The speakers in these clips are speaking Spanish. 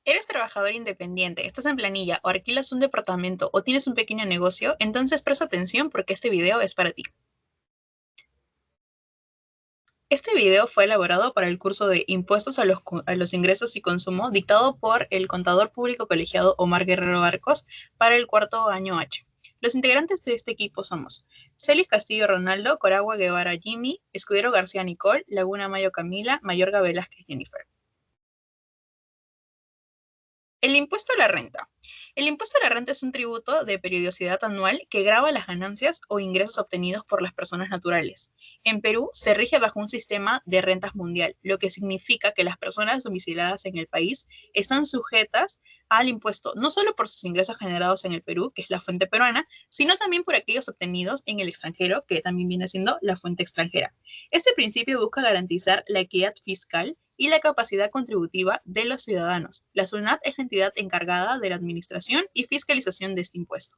Eres trabajador independiente, estás en planilla o alquilas un departamento o tienes un pequeño negocio, entonces presta atención porque este video es para ti. Este video fue elaborado para el curso de Impuestos a los Ingresos y Consumo dictado por el contador público colegiado Omar Guerrero Arcos para el cuarto año H. Los integrantes de este equipo somos Celis Castillo Ronaldo, Coragua Guevara Jimmy, Escudero García Nicole, Laguna Mayo Camila, Mayorga Velázquez Jennifer. El impuesto a la renta. El impuesto a la renta es un tributo de periodicidad anual que grava las ganancias o ingresos obtenidos por las personas naturales. En Perú se rige bajo un sistema de rentas mundial, lo que significa que las personas domiciliadas en el país están sujetas al impuesto no solo por sus ingresos generados en el Perú, que es la fuente peruana, sino también por aquellos obtenidos en el extranjero, que también viene siendo la fuente extranjera. Este principio busca garantizar la equidad fiscal y la capacidad contributiva de los ciudadanos. La SUNAT es la entidad encargada de la administración y fiscalización de este impuesto.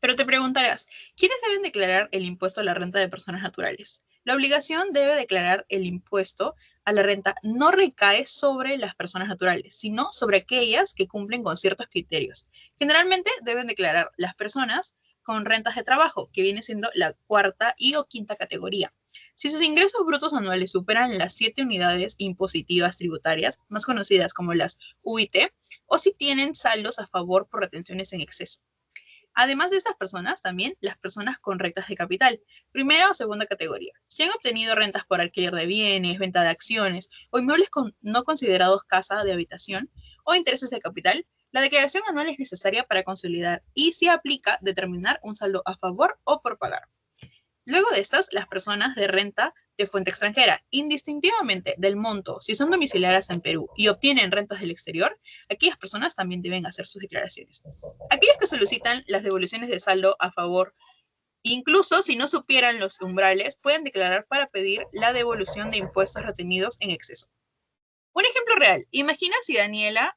Pero te preguntarás, ¿quiénes deben declarar el impuesto a la renta de personas naturales? La obligación debe declarar el impuesto a la renta no recae sobre las personas naturales, sino sobre aquellas que cumplen con ciertos criterios. Generalmente deben declarar las personas con rentas de trabajo, que viene siendo la cuarta y o quinta categoría. Si sus ingresos brutos anuales superan las 7 unidades impositivas tributarias, más conocidas como las UIT, o si tienen saldos a favor por retenciones en exceso. Además de estas personas, también las personas con rentas de capital, primera o segunda categoría. Si han obtenido rentas por alquiler de bienes, venta de acciones o inmuebles no considerados casa de habitación o intereses de capital, la declaración anual es necesaria para consolidar y, si aplica, determinar un saldo a favor o por pagar. Luego de estas, las personas de renta de fuente extranjera, indistintivamente del monto, si son domiciliarias en Perú y obtienen rentas del exterior, aquellas personas también deben hacer sus declaraciones. Aquellos que solicitan las devoluciones de saldo a favor, incluso si no supieran los umbrales, pueden declarar para pedir la devolución de impuestos retenidos en exceso. Un ejemplo real, imagina si Daniela,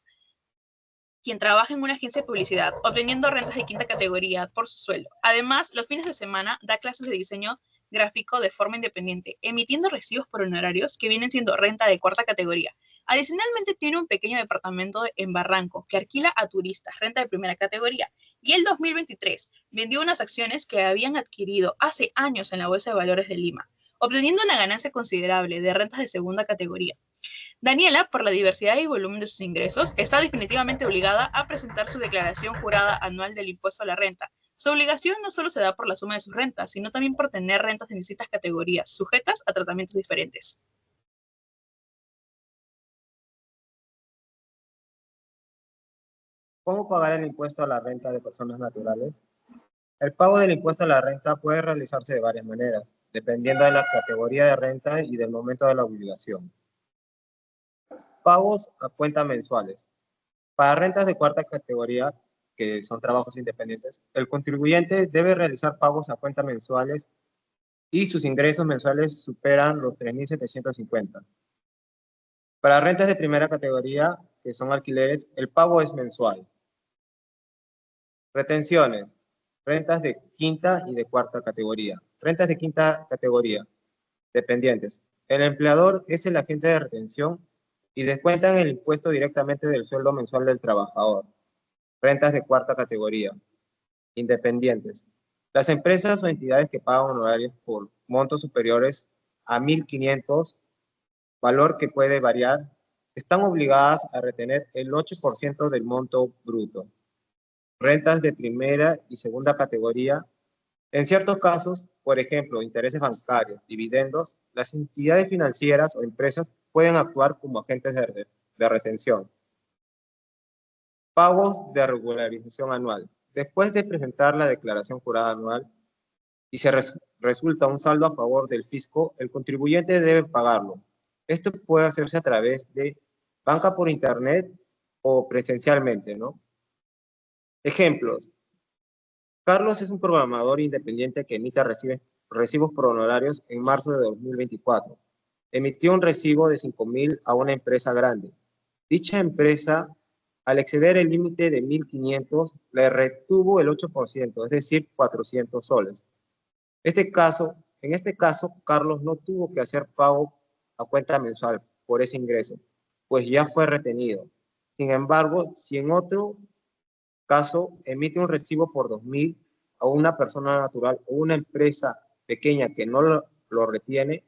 quien trabaja en una agencia de publicidad, obteniendo rentas de quinta categoría por su sueldo. Además, los fines de semana da clases de diseño gráfico de forma independiente, emitiendo recibos por honorarios que vienen siendo renta de cuarta categoría. Adicionalmente, tiene un pequeño departamento en Barranco que alquila a turistas, renta de primera categoría. Y el 2023 vendió unas acciones que habían adquirido hace años en la Bolsa de Valores de Lima, obteniendo una ganancia considerable de rentas de segunda categoría. Daniela, por la diversidad y volumen de sus ingresos, está definitivamente obligada a presentar su declaración jurada anual del impuesto a la renta. Su obligación no solo se da por la suma de sus rentas, sino también por tener rentas de distintas categorías, sujetas a tratamientos diferentes. ¿Cómo pagar el impuesto a la renta de personas naturales? El pago del impuesto a la renta puede realizarse de varias maneras, dependiendo de la categoría de renta y del momento de la obligación. Pagos a cuentas mensuales. Para rentas de cuarta categoría, que son trabajos independientes, el contribuyente debe realizar pagos a cuentas mensuales y sus ingresos mensuales superan los 3.750. Para rentas de primera categoría, que son alquileres, el pago es mensual. Retenciones. Rentas de quinta y de cuarta categoría. Rentas de quinta categoría. Dependientes. El empleador es el agente de retención y descuentan el impuesto directamente del sueldo mensual del trabajador. Rentas de cuarta categoría. Independientes. Las empresas o entidades que pagan honorarios por montos superiores a 1.500, valor que puede variar, están obligadas a retener el 8% del monto bruto. Rentas de primera y segunda categoría. En ciertos casos, por ejemplo, intereses bancarios, dividendos, las entidades financieras o empresas pueden actuar como agentes de retención. Pagos de regularización anual. Después de presentar la declaración jurada anual y se resulta un saldo a favor del fisco, el contribuyente debe pagarlo. Esto puede hacerse a través de banca por internet o presencialmente, ¿no? Ejemplos. Carlos es un programador independiente que emite recibos por honorarios en marzo de 2024. Emitió un recibo de 5.000 a una empresa grande. Dicha empresa, al exceder el límite de 1.500, le retuvo el 8%, es decir, 400 soles. En este caso, Carlos no tuvo que hacer pago a cuenta mensual por ese ingreso. pues ya fue retenido. Sin embargo, si en otro caso emite un recibo por 2.000 a una persona natural o una empresa pequeña que no lo retiene,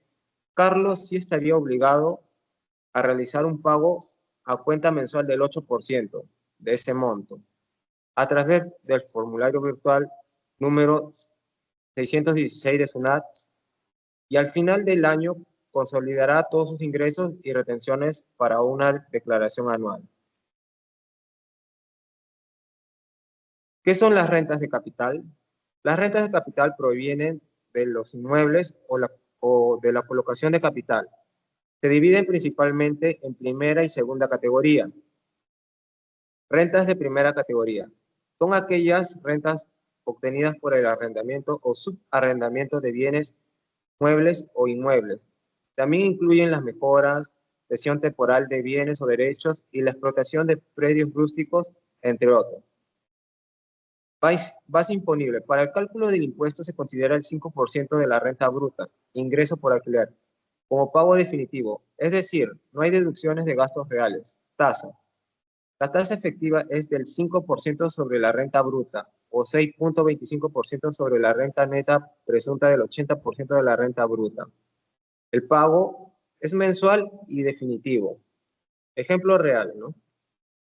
Carlos sí estaría obligado a realizar un pago a cuenta mensual del 8% de ese monto a través del formulario virtual número 616 de SUNAT, y al final del año consolidará todos sus ingresos y retenciones para una declaración anual. ¿Qué son las rentas de capital? Las rentas de capital provienen de los inmuebles o de la colocación de capital. Se dividen principalmente en primera y segunda categoría. Rentas de primera categoría son aquellas rentas obtenidas por el arrendamiento o subarrendamiento de bienes muebles o inmuebles. También incluyen las mejoras, cesión temporal de bienes o derechos y la explotación de predios rústicos, entre otros. Base imponible. Para el cálculo del impuesto se considera el 5% de la renta bruta, ingreso por alquiler, como pago definitivo, es decir, no hay deducciones de gastos reales. Tasa. La tasa efectiva es del 5% sobre la renta bruta o 6.25% sobre la renta neta presunta del 80% de la renta bruta. El pago es mensual y definitivo. Ejemplo real, ¿no?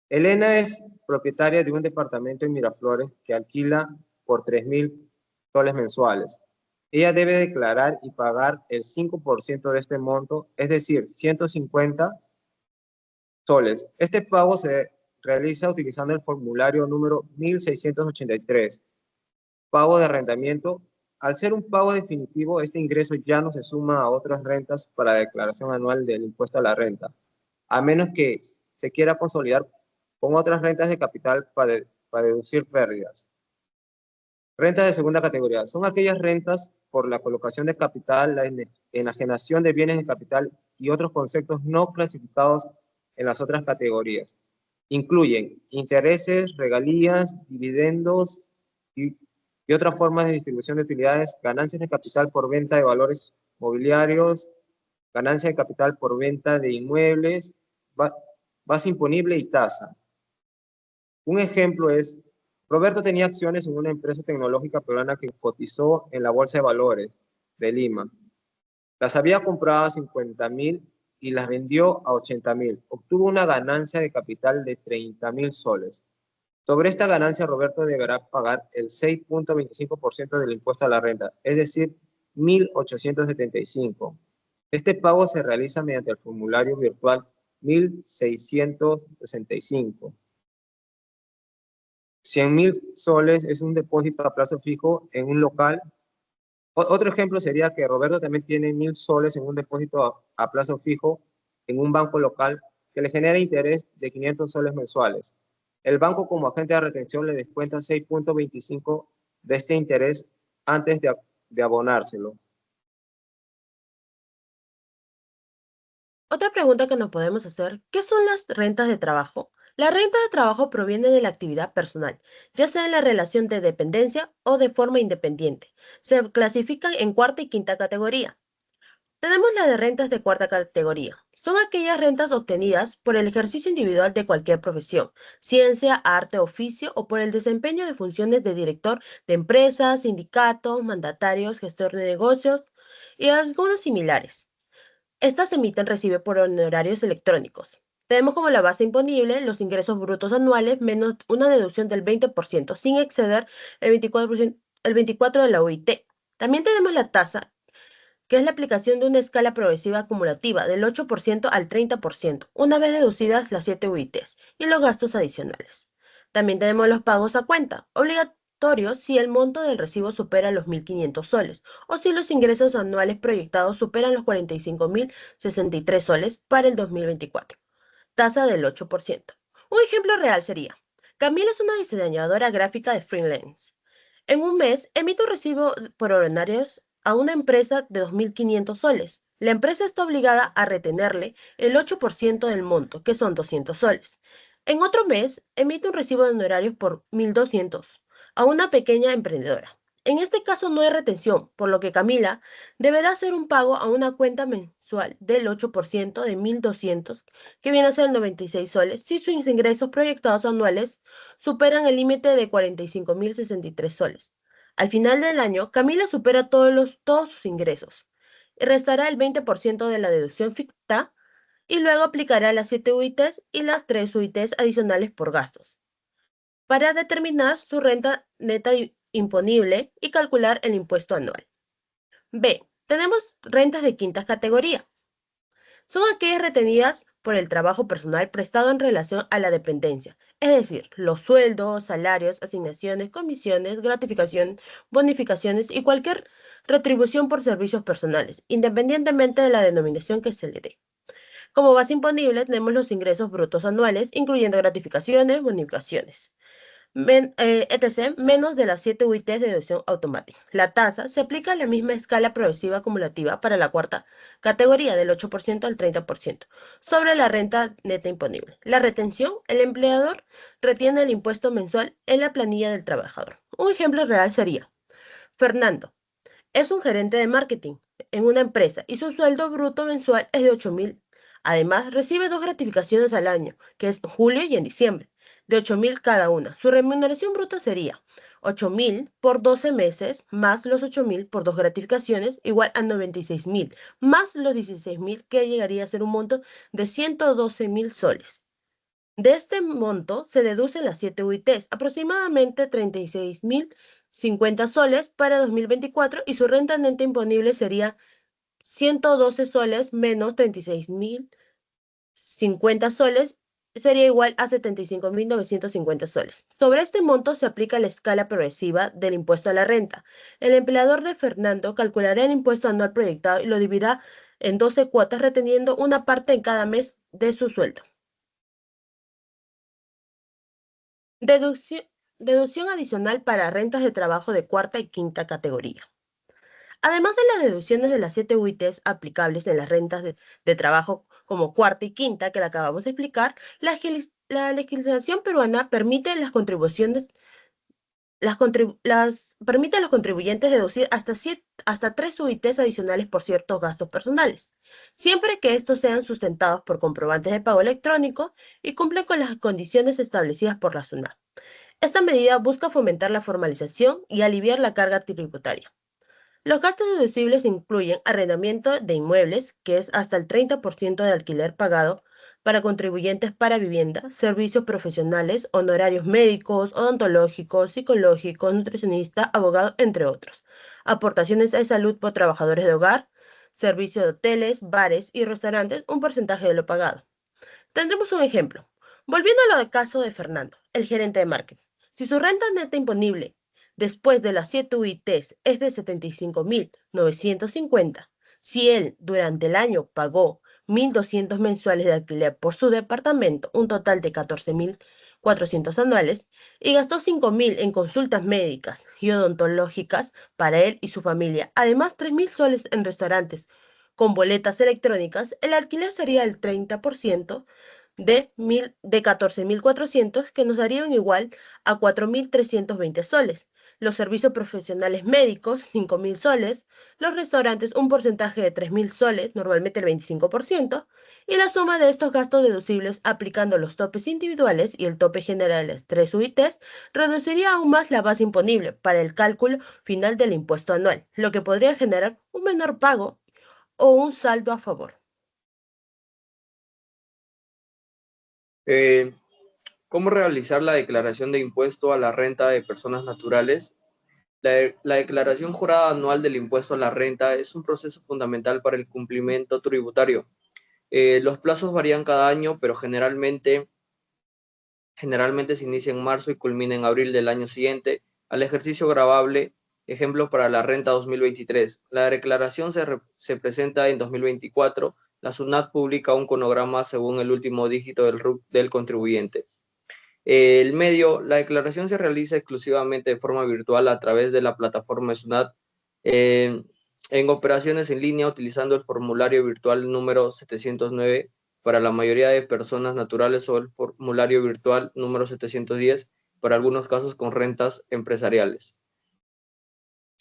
Elena es propietaria de un departamento en Miraflores que alquila por 3.000 soles mensuales. Ella debe declarar y pagar el 5% de este monto, es decir, 150 soles. Este pago se realiza utilizando el formulario número 1683, pago de arrendamiento. Al ser un pago definitivo, este ingreso ya no se suma a otras rentas para la declaración anual del impuesto a la renta, a menos que se quiera consolidar con otras rentas de capital para deducir pérdidas. Rentas de segunda categoría son aquellas rentas por la colocación de capital, la enajenación de bienes de capital y otros conceptos no clasificados en las otras categorías. Incluyen intereses, regalías, dividendos y otras formas de distribución de utilidades, ganancias de capital por venta de valores mobiliarios, ganancia de capital por venta de inmuebles, base imponible y tasa. Un ejemplo es, Roberto tenía acciones en una empresa tecnológica peruana que cotizó en la Bolsa de Valores de Lima. Las había comprado a 50.000 y las vendió a 80.000. Obtuvo una ganancia de capital de 30.000 soles. Sobre esta ganancia, Roberto deberá pagar el 6.25% del impuesto a la renta, es decir, 1.875. Este pago se realiza mediante el formulario virtual 1665. 100.000 soles es un depósito a plazo fijo en un local. Otro ejemplo sería que Roberto también tiene 1.000 soles en un depósito a plazo fijo en un banco local que le genera interés de 500 soles mensuales. El banco, como agente de retención, le descuenta 6.25 de este interés antes de abonárselo. Otra pregunta que nos podemos hacer, ¿qué son las rentas de trabajo? La renta de trabajo proviene de la actividad personal, ya sea en la relación de dependencia o de forma independiente. Se clasifican en cuarta y quinta categoría. Tenemos la de rentas de cuarta categoría. Son aquellas rentas obtenidas por el ejercicio individual de cualquier profesión, ciencia, arte, oficio o por el desempeño de funciones de director de empresas, sindicatos, mandatarios, gestor de negocios y algunos similares. Estas se emiten recibe por honorarios electrónicos. Tenemos como la base imponible los ingresos brutos anuales menos una deducción del 20% sin exceder el 24 de la OIT. También tenemos la tasa, que es la aplicación de una escala progresiva acumulativa del 8% al 30%, una vez deducidas las 7 UITs y los gastos adicionales. También tenemos los pagos a cuenta, obligatorios si el monto del recibo supera los 1.500 soles o si los ingresos anuales proyectados superan los 45.063 soles para el 2024. Tasa del 8%. Un ejemplo real sería, Camila es una diseñadora gráfica de freelance. En un mes emite un recibo por honorarios a una empresa de 2.500 soles. La empresa está obligada a retenerle el 8% del monto, que son 200 soles. En otro mes emite un recibo de honorarios por 1.200 a una pequeña emprendedora. En este caso no hay retención, por lo que Camila deberá hacer un pago a una cuenta mensual del 8% de 1.200, que viene a ser 96 soles, si sus ingresos proyectados anuales superan el límite de 45.063 soles. Al final del año, Camila supera todos sus ingresos y restará el 20% de la deducción ficta y luego aplicará las 7 UITs y las 3 UITs adicionales por gastos para determinar su renta neta imponible y calcular el impuesto anual. B. Tenemos rentas de quinta categoría. Son aquellas retenidas por el trabajo personal prestado en relación a la dependencia, es decir, los sueldos, salarios, asignaciones, comisiones, gratificación, bonificaciones y cualquier retribución por servicios personales, independientemente de la denominación que se le dé. Como base imponible tenemos los ingresos brutos anuales, incluyendo gratificaciones, bonificaciones, etc., menos de las 7 UITs de deducción automática. La tasa se aplica a la misma escala progresiva acumulativa para la cuarta categoría, del 8% al 30%, sobre la renta neta imponible. La retención, el empleador retiene el impuesto mensual en la planilla del trabajador. Un ejemplo real sería: Fernando es un gerente de marketing en una empresa y su sueldo bruto mensual es de 8.000. Además, recibe dos gratificaciones al año, que es en julio y en diciembre, de 8.000 cada una. Su remuneración bruta sería 8.000 por 12 meses, más los 8.000 por dos gratificaciones, igual a 96.000, más los 16.000, que llegaría a ser un monto de 112.000 soles. De este monto se deducen las 7 UITs, aproximadamente 36.050 soles para 2024, y su renta neta imponible sería 112 soles menos 36.050 soles, sería igual a 75.950 soles. Sobre este monto se aplica la escala progresiva del impuesto a la renta. El empleador de Fernando calculará el impuesto anual proyectado y lo dividirá en 12 cuotas, reteniendo una parte en cada mes de su sueldo. Deducción, deducción adicional para rentas de trabajo de cuarta y quinta categoría. Además de las deducciones de las 7 UITs aplicables en las rentas de trabajo como cuarta y quinta, que la acabamos de explicar, la legislación peruana permite las contribuciones, permite a los contribuyentes deducir hasta 3 UITs adicionales por ciertos gastos personales, siempre que estos sean sustentados por comprobantes de pago electrónico y cumplen con las condiciones establecidas por la SUNAT. Esta medida busca fomentar la formalización y aliviar la carga tributaria. Los gastos deducibles incluyen arrendamiento de inmuebles, que es hasta el 30% de alquiler pagado para contribuyentes para vivienda, servicios profesionales, honorarios médicos, odontológicos, psicológicos, nutricionista, abogado, entre otros. Aportaciones de salud por trabajadores de hogar, servicio de hoteles, bares y restaurantes, un porcentaje de lo pagado. Tendremos un ejemplo. Volviendo al caso de Fernando, el gerente de marketing. Si su renta neta imponible después de las 7 UITs es de 75.950, si él durante el año pagó 1.200 mensuales de alquiler por su departamento, un total de 14.400 anuales, y gastó 5.000 en consultas médicas y odontológicas para él y su familia, además 3.000 soles en restaurantes con boletas electrónicas, el alquiler sería el 30% de 14.400, que nos darían igual a 4.320 soles. Los servicios profesionales médicos, 5.000 soles. Los restaurantes, un porcentaje de 3.000 soles, normalmente el 25%. Y la suma de estos gastos deducibles, aplicando los topes individuales y el tope general de las 3 UITs, reduciría aún más la base imponible para el cálculo final del impuesto anual, lo que podría generar un menor pago o un saldo a favor. ¿Cómo realizar la declaración de impuesto a la renta de personas naturales? La declaración jurada anual del impuesto a la renta es un proceso fundamental para el cumplimiento tributario. Los plazos varían cada año, pero generalmente se inicia en marzo y culmina en abril del año siguiente al ejercicio gravable. Ejemplo para la renta 2023. La declaración se presenta en 2024. La SUNAT publica un cronograma según el último dígito del RUC del contribuyente. La declaración se realiza exclusivamente de forma virtual a través de la plataforma SUNAT, en operaciones en línea utilizando el formulario virtual número 709 para la mayoría de personas naturales o el formulario virtual número 710 para algunos casos con rentas empresariales.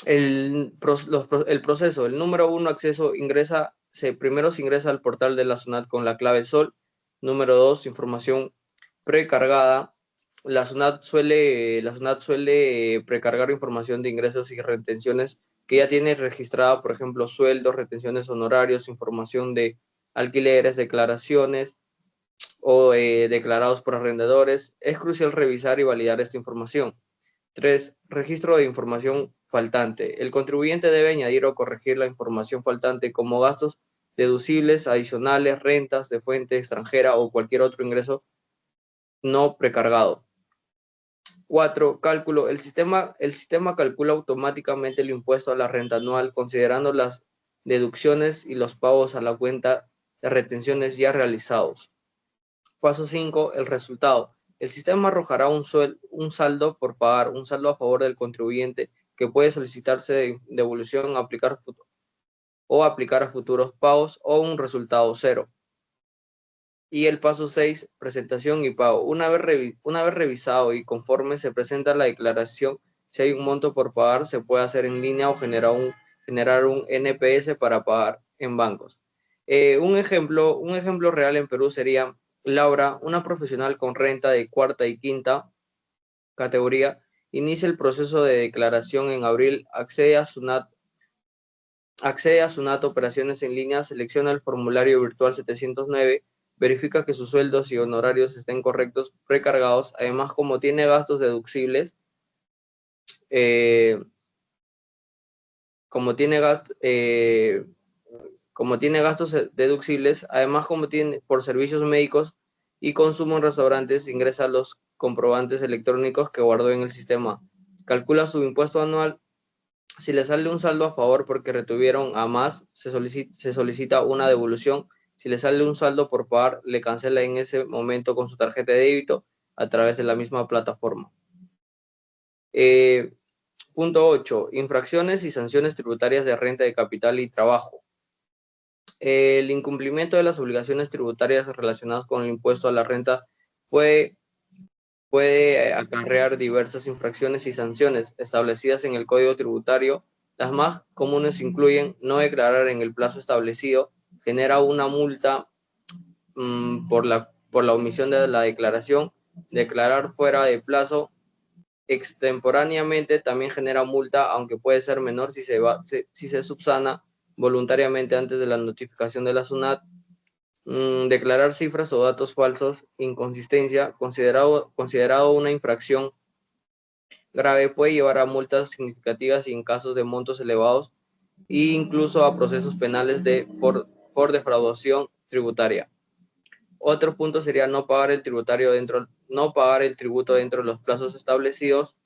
El proceso, el número 1, primero se ingresa al portal de la SUNAT con la clave SOL. Número 2, información precargada. La SUNAT suele precargar información de ingresos y retenciones que ya tiene registrada, por ejemplo, sueldos, retenciones honorarios, información de alquileres, declaraciones o declarados por arrendadores. Es crucial revisar y validar esta información. 3. Registro de información faltante. El contribuyente debe añadir o corregir la información faltante como gastos deducibles, adicionales, rentas de fuente extranjera o cualquier otro ingreso no precargado. 4. Cálculo. El sistema calcula automáticamente el impuesto a la renta anual considerando las deducciones y los pagos a la cuenta de retenciones ya realizados. Paso 5. El resultado. El sistema arrojará un saldo por pagar, un saldo a favor del contribuyente que puede solicitarse de devolución aplicar a futuros pagos o un resultado cero. Y el paso 6, presentación y pago. Una vez revisado y conforme se presenta la declaración, si hay un monto por pagar, se puede hacer en línea o generar un NPS para pagar en bancos. Un ejemplo real en Perú sería Laura, una profesional con renta de cuarta y quinta categoría, inicia el proceso de declaración en abril, accede a SUNAT Operaciones en línea, selecciona el formulario virtual 709, verifica que sus sueldos y honorarios estén correctos, precargados. Además, como tiene gastos deducibles, además como tiene por servicios médicos y consumo en restaurantes, ingresa los comprobantes electrónicos que guardó en el sistema. Calcula su impuesto anual. Si le sale un saldo a favor porque retuvieron a más, se solicita una devolución. Si le sale un saldo por pagar, le cancela en ese momento con su tarjeta de débito a través de la misma plataforma. Punto 8. Infracciones y sanciones tributarias de renta de capital y trabajo. El incumplimiento de las obligaciones tributarias relacionadas con el impuesto a la renta puede acarrear diversas infracciones y sanciones establecidas en el Código Tributario. Las más comunes incluyen no declarar en el plazo establecido, genera una multa por la omisión de la declaración, declarar fuera de plazo, extemporáneamente también genera multa, aunque puede ser menor si se subsana voluntariamente antes de la notificación de la SUNAT. Declarar cifras o datos falsos, inconsistencia, considerado una infracción grave, puede llevar a multas significativas y en casos de montos elevados e incluso a procesos penales por defraudación tributaria. Otro punto sería no pagar el tributo dentro de los plazos establecidos,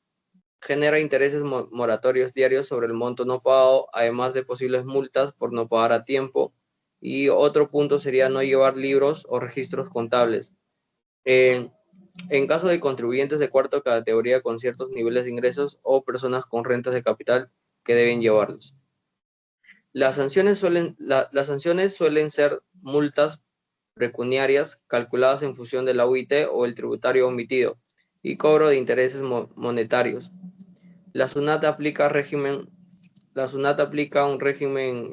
genera intereses moratorios diarios sobre el monto no pagado, además de posibles multas por no pagar a tiempo. Y otro punto sería no llevar libros o registros contables. En caso de contribuyentes de cuarta categoría con ciertos niveles de ingresos o personas con rentas de capital que deben llevarlos. Las sanciones suelen ser multas pecuniarias calculadas en función de la UIT o el tributario omitido y cobro de intereses monetarios. La SUNAT aplica un régimen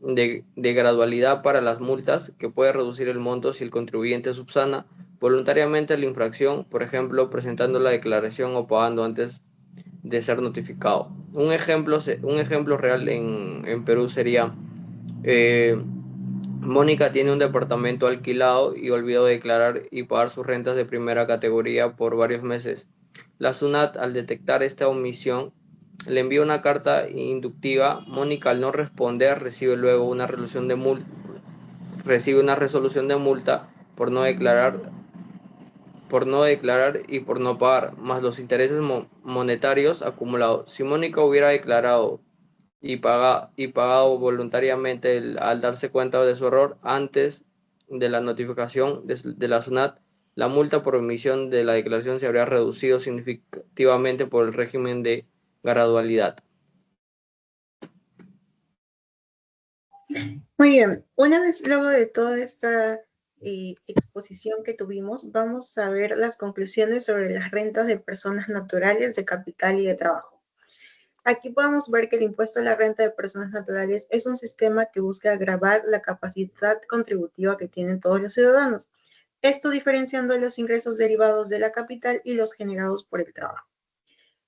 de gradualidad para las multas que puede reducir el monto si el contribuyente subsana voluntariamente la infracción, por ejemplo, presentando la declaración o pagando antes de ser notificado. Un ejemplo real en Perú sería Mónica tiene un departamento alquilado y olvidó declarar y pagar sus rentas de primera categoría por varios meses. La SUNAT, al detectar esta omisión, le envía una carta inductiva. Mónica, al no responder, recibe luego una resolución de multa por no declarar y por no pagar, más los intereses monetarios acumulados. Si Mónica hubiera declarado y pagado voluntariamente al darse cuenta de su error antes de la notificación de la SUNAT, la multa por omisión de la declaración se habría reducido significativamente por el régimen de gradualidad. Muy bien, una vez luego de toda esta exposición que tuvimos, vamos a ver las conclusiones sobre las rentas de personas naturales, de capital y de trabajo. Aquí podemos ver que el impuesto a la renta de personas naturales es un sistema que busca agravar la capacidad contributiva que tienen todos los ciudadanos. Esto diferenciando los ingresos derivados de la capital y los generados por el trabajo.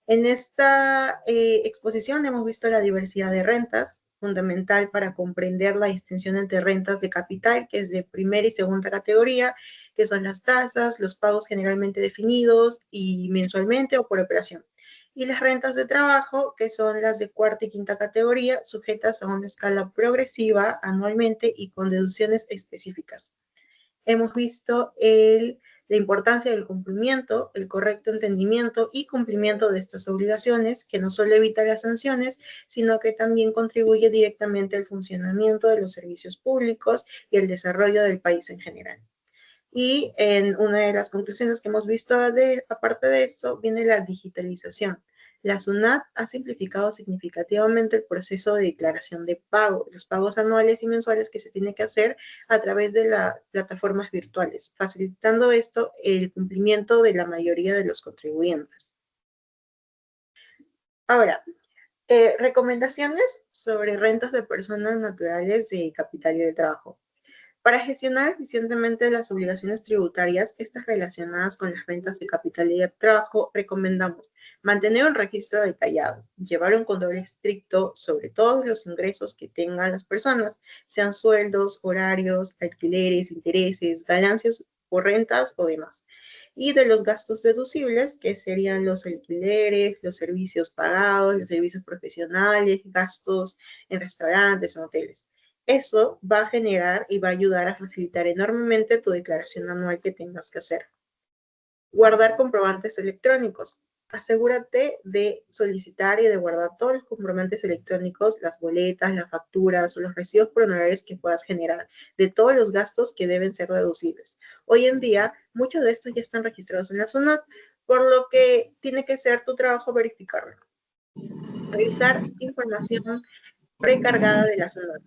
En esta exposición hemos visto la diversidad de rentas, fundamental para comprender la distinción entre rentas de capital, que es de primera y segunda categoría, que son las tasas, los pagos generalmente definidos y mensualmente o por operación. Y las rentas de trabajo, que son las de cuarta y quinta categoría, sujetas a una escala progresiva anualmente y con deducciones específicas. Hemos visto la importancia del cumplimiento, el correcto entendimiento y cumplimiento de estas obligaciones, que no solo evita las sanciones, sino que también contribuye directamente al funcionamiento de los servicios públicos y el desarrollo del país en general. Y en una de las conclusiones que hemos visto, aparte de esto, viene la digitalización. La SUNAT ha simplificado significativamente el proceso de declaración de pago, los pagos anuales y mensuales que se tiene que hacer a través de las plataformas virtuales, facilitando esto el cumplimiento de la mayoría de los contribuyentes. Ahora, recomendaciones sobre rentas de personas naturales de capital y de trabajo. Para gestionar eficientemente las obligaciones tributarias, estas relacionadas con las rentas de capital y de trabajo, recomendamos mantener un registro detallado, llevar un control estricto sobre todos los ingresos que tengan las personas, sean sueldos, horarios, alquileres, intereses, ganancias por rentas o demás. Y de los gastos deducibles, que serían los alquileres, los servicios pagados, los servicios profesionales, gastos en restaurantes, en hoteles. Eso va a generar y va a ayudar a facilitar enormemente tu declaración anual que tengas que hacer. Guardar comprobantes electrónicos. Asegúrate de solicitar y de guardar todos los comprobantes electrónicos, las boletas, las facturas o los recibos por honorarios que puedas generar, de todos los gastos que deben ser deducibles. Hoy en día, muchos de estos ya están registrados en la SUNAT, por lo que tiene que ser tu trabajo verificarlo. Revisar información precargada de la SUNAT.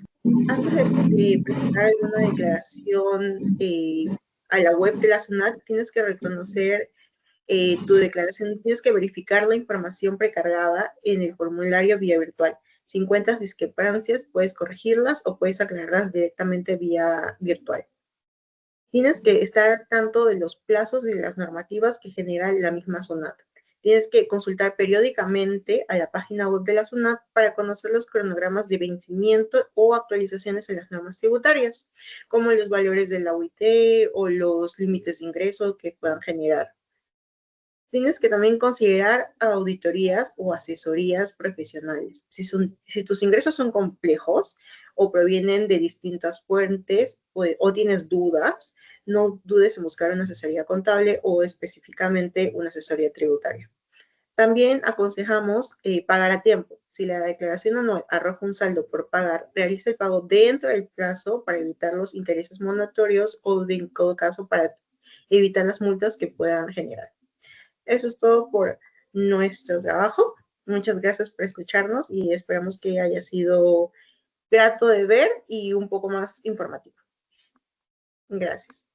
Antes de presentar alguna declaración a la web de la SUNAT, tienes que reconocer tu declaración, tienes que verificar la información precargada en el formulario vía virtual. Si encuentras discrepancias, puedes corregirlas o puedes aclararlas directamente vía virtual. Tienes que estar al tanto de los plazos y de las normativas que genera la misma SUNAT. Tienes que consultar periódicamente a la página web de la SUNAT para conocer los cronogramas de vencimiento o actualizaciones en las normas tributarias, como los valores de la UIT o los límites de ingreso que puedan generar. Tienes que también considerar auditorías o asesorías profesionales. Si tus ingresos son complejos o provienen de distintas fuentes o tienes dudas, no dudes en buscar una asesoría contable o específicamente una asesoría tributaria. También aconsejamos pagar a tiempo. Si la declaración anual arroja un saldo por pagar, realiza el pago dentro del plazo para evitar los intereses moratorios o, en todo caso, para evitar las multas que puedan generar. Eso es todo por nuestro trabajo. Muchas gracias por escucharnos y esperamos que haya sido grato de ver y un poco más informativo. Gracias.